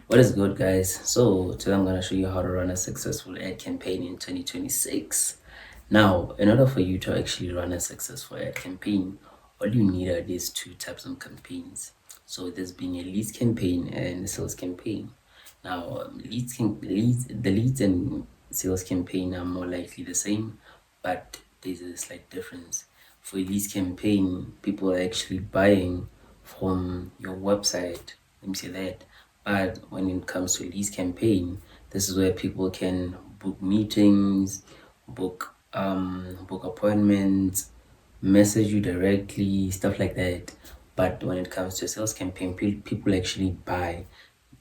What is good, guys? So, today I'm going to show you how to run a successful ad campaign in 2026. Now, in order for you to actually run a successful ad campaign, all you need are these two types of campaigns. So, there's being a leads campaign and a sales campaign. Now, the leads and sales campaign are more likely the same, but there's a slight difference. For a leads campaign, people are actually buying from your website. Let me say that. But when it comes to leads campaign, this is where people can book meetings, book appointments, message you directly, stuff like that. But when it comes to a sales campaign, people actually buy.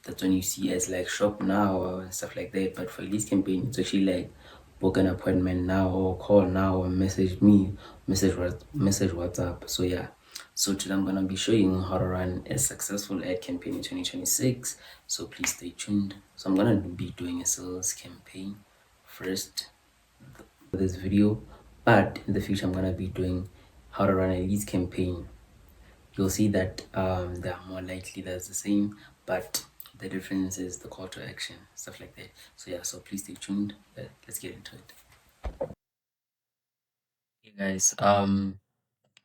That's when you see as like shop now or stuff like that. But for leads campaign, it's actually like book an appointment now or call now or message me, message WhatsApp. So yeah. So today I'm gonna be showing you how to run a successful ad campaign in 2026. So please stay tuned. So I'm gonna be doing a sales campaign first for this video, but in the future I'm gonna be doing how to run a leads campaign. You'll see that they are more likely that's the same, but the difference is the call to action, stuff like that. So yeah, so please stay tuned. Let's get into it. Hey guys, I'm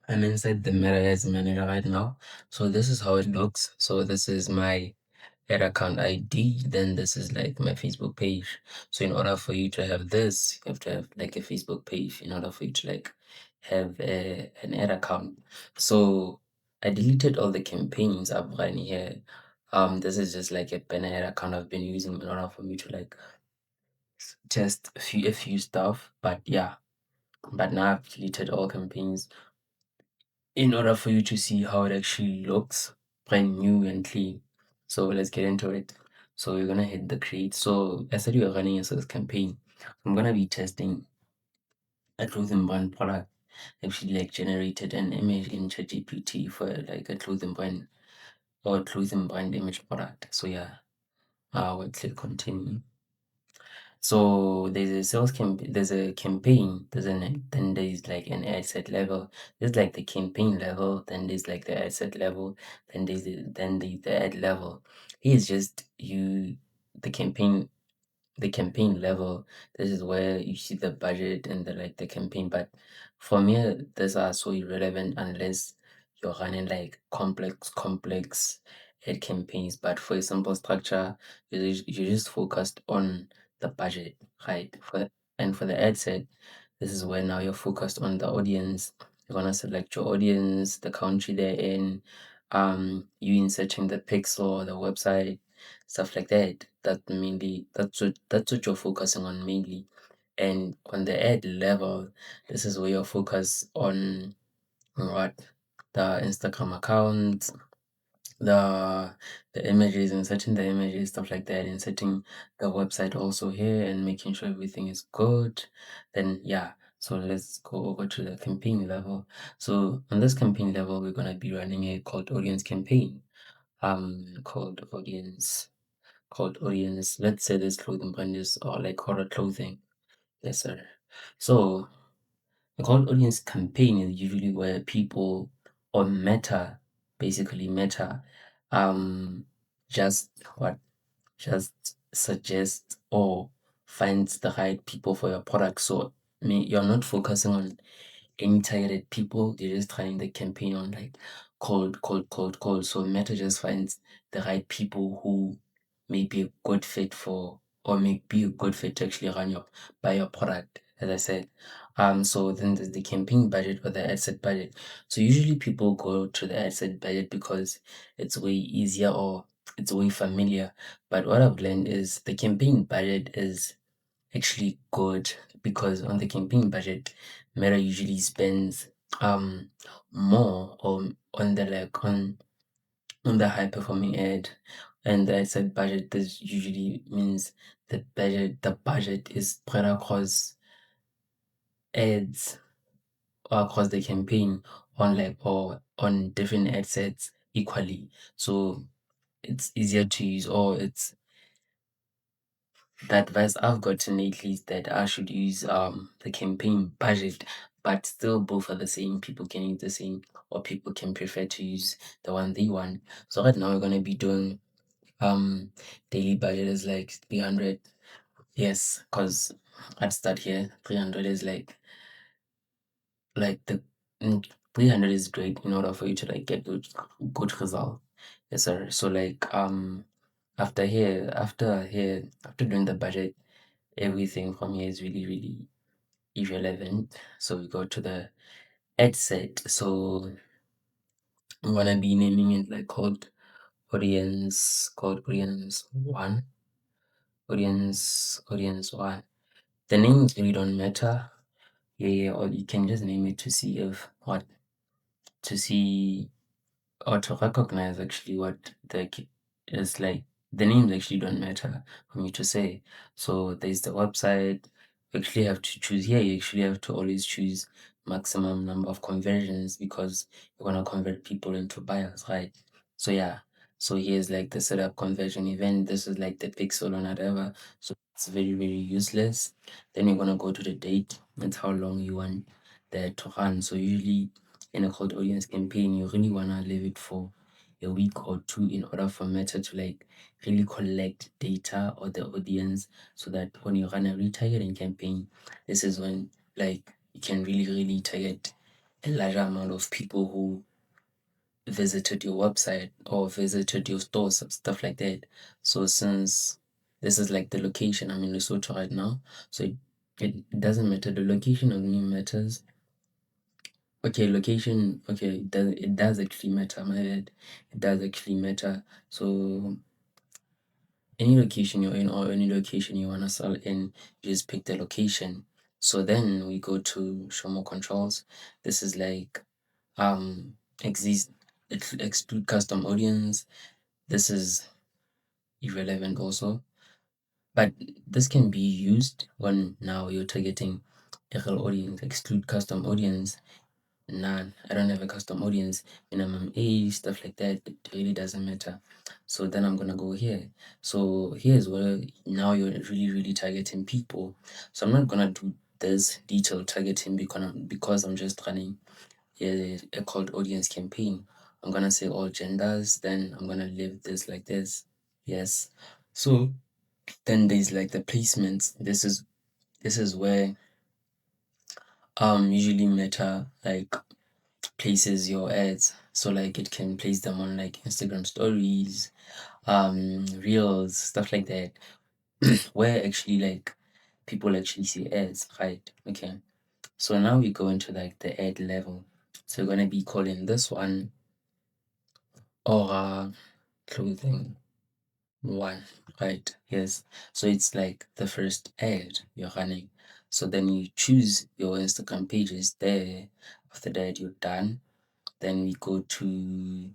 inside the Meta Ads Manager right now. So this is how it looks. So this is my ad account ID, then this is like my Facebook page. So in order for you to have this, you have to have like a Facebook page in order for you to like have an ad account. So I deleted all the campaigns I've run here. This is just like a banner ad account I've been using in order for me to like test a few stuff. But yeah, but now I've deleted all campaigns in order for you to see how it actually looks brand new and clean. So let's get into it. So you're gonna hit the create. So I said you are running a sales campaign. I'm gonna be testing a clothing brand product. Actually like generated an image in ChatGPT for like a clothing brand or clothing brand image product. So yeah, we'll click continue. So there's a there's a campaign, then there's like an ad set level. There's like the campaign level, then there's like the ad set level, then the ad level. Here's just the campaign the campaign level. This is where you see the budget and the campaign. But for me, these are so irrelevant unless you're running like complex ad campaigns. But for a simple structure, you're just focused on the budget, right? For the ad set, this is where now you're focused on the audience. You're gonna select your audience, the country they're in, you inserting the pixel, the website, stuff like that. That's what you're focusing on mainly. And on the ad level, this is where you're focused on what the Instagram account, the the images, inserting the images, stuff like that, inserting the website also here and making sure everything is good. Then yeah, so let's go over to the campaign level. So on this campaign level, we're gonna be running a cold audience campaign. Cold audience called audience. Let's say this clothing brand is or like horror clothing. Yes, sir. So the cold audience campaign is usually where people or Meta, basically Meta, um, just what just suggest or finds the right people for your product. So you're not focusing on any targeted people. They're just trying the campaign on like cold. So Meta just finds the right people who may be a good fit for or may be a good fit to actually buy your product, as I said. So then there's the campaign budget or the ad set budget. So usually people go to the ad set budget because it's way easier or it's way familiar. But what I've learned is the campaign budget is actually good because on the campaign budget, Meta usually spends um more on the like on the high performing ad. And I said budget, this usually means the budget is spread across ads or across the campaign on like or on different ad sets equally. So it's easier to use or it's the advice I've gotten lately is that I should use the campaign budget, but still both are the same. People can use the same, or people can prefer to use the one they want. So right now we're gonna be doing daily budget is like 300. Yes, because I'd start here. 300 is like the 300 is great in order for you to like get good result. Yes, sir. So like after doing the budget, everything from here is really really irrelevant. So we go to the ad set. So I'm gonna be naming it like called audience one, audience one. The names really don't matter. Yeah, or you can just name it to see if what to see or to recognize actually what is like. The names actually don't matter for me to say. So there's the website. You actually have to choose here. You actually have to always choose maximum number of conversions because you want to convert people into buyers, right? So yeah. So here's like the setup conversion event. This is like the pixel or whatever. So it's very, very useless. Then you're gonna go to the date. That's how long you want that to run. So usually in a cold audience campaign, you really wanna leave it for a week or two in order for Meta to like really collect data of the audience so that when you run a retargeting campaign, this is when like you can really, really target a larger amount of people who visited your website or visited your stores and stuff like that. So since this is like the location, I'm in Lesotho right now, so it doesn't matter. The location only matters. Okay, location. Okay, it does actually matter. My bad. It does actually matter. So any location you're in or any location you wanna sell in, you just pick the location. So then we go to show more controls. This is like exist exclude custom audience. This is irrelevant also, but this can be used when now you're targeting a real audience. Exclude custom audience. None. I don't have a custom audience, minimum age, stuff like that. It really doesn't matter. So then I'm gonna go here. So here's where now you're really, really targeting people. So I'm not gonna do this detailed targeting because I'm just running a cold audience campaign. I'm gonna say all genders, then I'm gonna leave this like this. Yes. So then there's like the placements. This is where usually Meta like places your ads. So like it can place them on like Instagram stories, reels, stuff like that, where actually like people actually see ads, right? Okay. So now we go into like the ad level. So we're gonna be calling this one Aura Clothing One, right? Yes. So it's like the first ad you're running. So then you choose your Instagram pages there. After that, you're done. Then we go to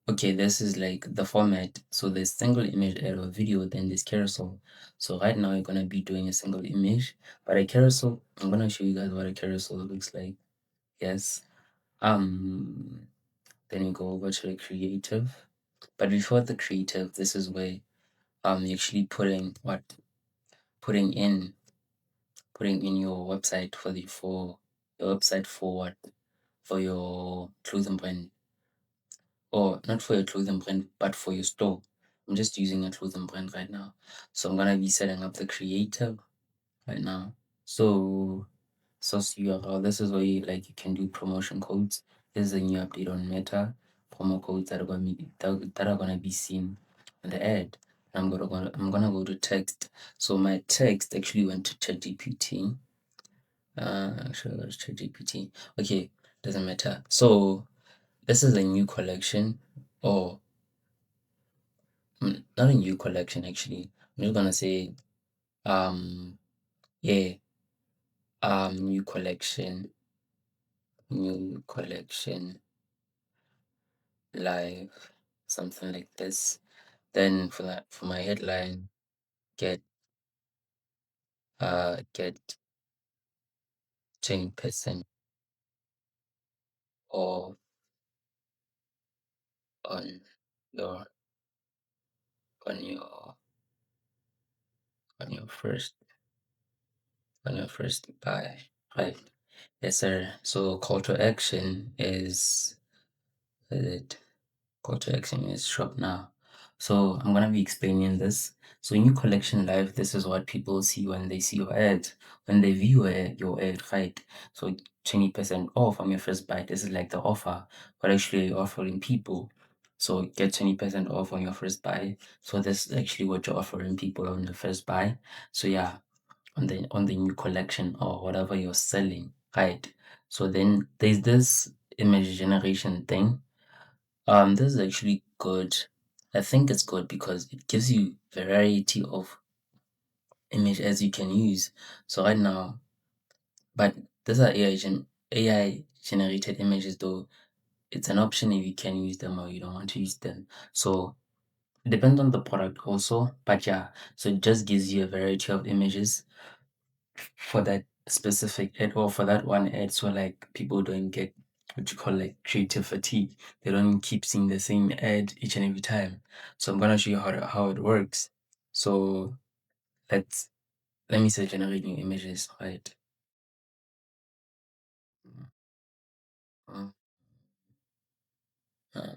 okay, this is like the format. So there's single image ad or video, then there's carousel. So right now you're gonna be doing a single image, but a carousel, I'm gonna show you guys what a carousel looks like. Yes. Then you go over to the creative. But before the creative, this is where you're actually putting in putting in your website for your website for what? For your clothing brand. Or not for your clothing brand, but for your store. I'm just using a clothing brand right now. So I'm gonna be setting up the creative right now. So source URL, this is where you can do promotion codes. This is a new update on Meta. Promo codes that are gonna be seen in the ad. I'm gonna go to text. So my text actually went to ChatGPT. Actually, I got to ChatGPT. Okay, doesn't matter. So this is a new collection, or not a new collection actually. I'm just gonna say um yeah new collection live, something like this. Then for my headline, get get 10% off on your on your on your first buy. Right. Yes sir. So call to action is it call to action is shop now. So I'm gonna be explaining this. So in your collection live, this is what people see when they see your ad, when they view your ad, right? So 20% off on your first buy. This is like the offer, what actually you're offering people. So get 20% off on your first buy. So this is actually what you're offering people on the first buy. So yeah, on the new collection or whatever you're selling, right? So then there's this image generation thing. This is actually good. I think it's good because it gives you variety of image as you can use. So right now, but these are AI generated images though. It's an option if you can use them or you don't want to use them. So it depends on the product also. But yeah, so it just gives you a variety of images for that specific ad or for that one ad. So like people don't get what you call like creative fatigue. They don't keep seeing the same ad each and every time. So I'm gonna show you how it works. So let's let me say generate new images, right? Mm, uh,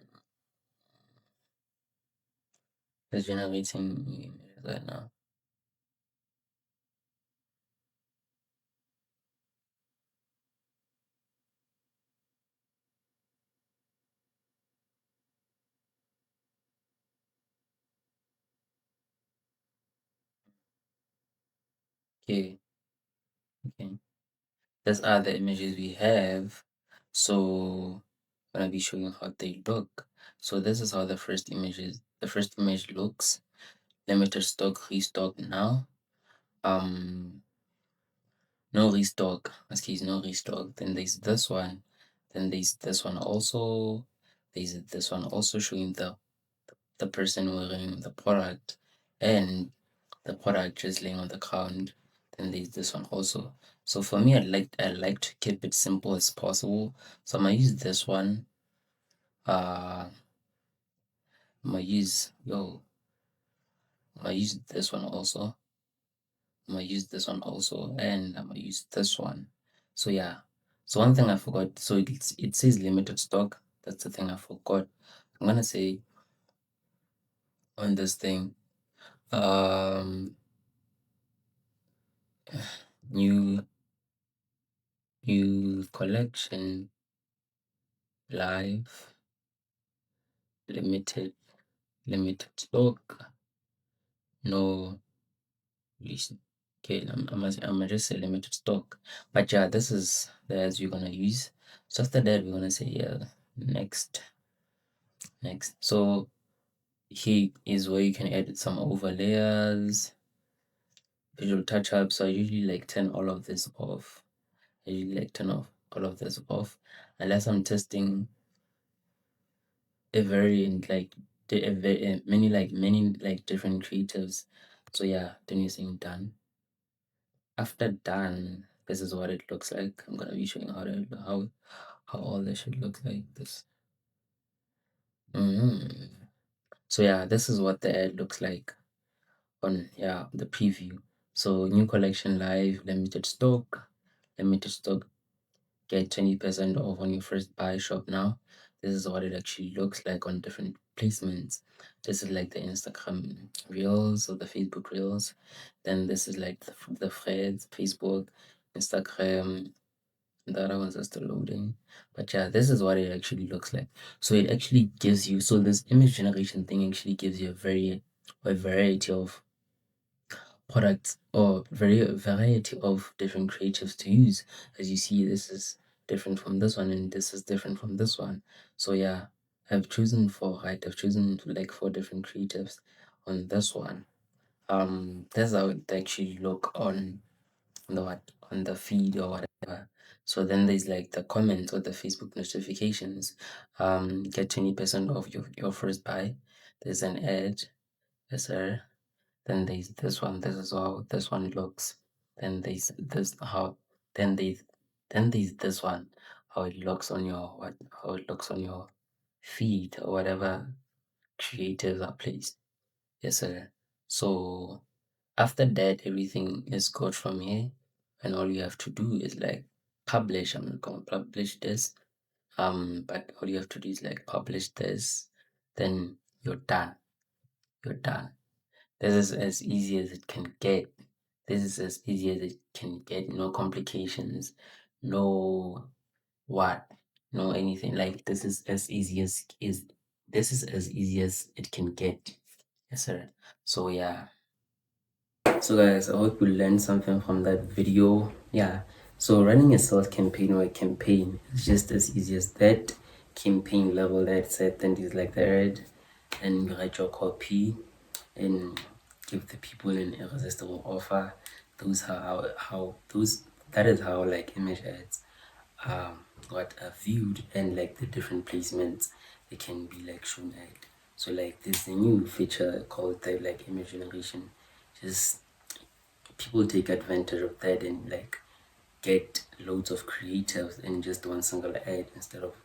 Let's generating new images right now. Okay, okay. These are the images we have. So I'm gonna be showing how they look. So this is how the first image looks. Limited stock, restock now. Um, no restock. Excuse, no restock. Then there's this one. Then there's this one also. There's this one also showing the person wearing the product and the product just laying on the ground. Then there's this one also. So for me, I like to keep it simple as possible. So I'm gonna use this one. I'm gonna use yo. I'm gonna use this one also. I'm gonna use this one also, and I'm gonna use this one. So yeah. So one thing I forgot. So it says limited stock. That's the thing I forgot. I'm gonna say on this thing, um, new new collection live limited limited stock no release. Okay, I'm gonna just say limited stock. But yeah, this is the ads we're gonna use. So after that, we're gonna say yeah, next. So here is where you can edit some overlayers, visual touch-ups. So I usually like turn all of this off. I usually like turn off all of this off unless I'm testing a variant like many like different creatives. So yeah, then you're saying done. After done, this is what it looks like. I'm gonna be showing how all this should look like this. Mhm. So yeah, this is what the ad looks like on yeah the preview. So new collection live, limited stock, get 20% off on your first buy shop now. This is what it actually looks like on different placements. This is like the Instagram reels or the Facebook reels. Then this is like the threads, Facebook, Instagram. The other ones are still loading. But yeah, this is what it actually looks like. So it actually gives you, so this image generation thing actually gives you a variety of products or variety of different creatives to use. As you see, this is different from this one and this is different from this one. So yeah, I've chosen like 4 different creatives on this one. That's how it actually look on the feed or whatever. So then there's like the comments or the Facebook notifications. Get 20% off your first buy. There's an ad. Yes, sir. Then there's this one. This is how this one looks. Then there's this how then there's this one. How it looks on your how it looks on your feed or whatever creatives are placed. Yes, sir. So after that, everything is good from here, and all you have to do is like publish. I'm not gonna publish this. But all you have to do is like publish this, then you're done. you're done. This is as easy as it can get. This is as easy as it can get. No complications, no what, no anything. Like this is as easy as is. This is as easy as it can get. Yes, sir. So yeah. So guys, I hope you learned something from that video. Yeah. So running a sales campaign or a campaign is just as easy as that. Campaign level that set and is like the ad, and you write your copy and give the people an irresistible offer. Those how those that is how like image ads what are viewed, and like the different placements they can be like shown at. So like there's a new feature called the like image generation. Just people take advantage of that and like get loads of creatives in just one single ad instead of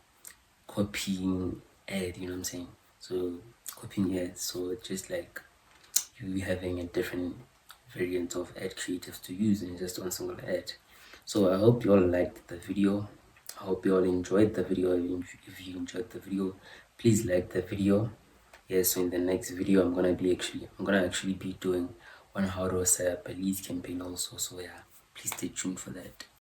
copying ad, you know what I'm saying? So copying ads, so just like you having a different variant of ad creatives to use in just one single ad. So I hope you all liked the video. I hope you all enjoyed the video. If you enjoyed the video, please like the video. Yeah, so in the next video I'm gonna actually be doing on how to set up a lead campaign also. So yeah, please stay tuned for that.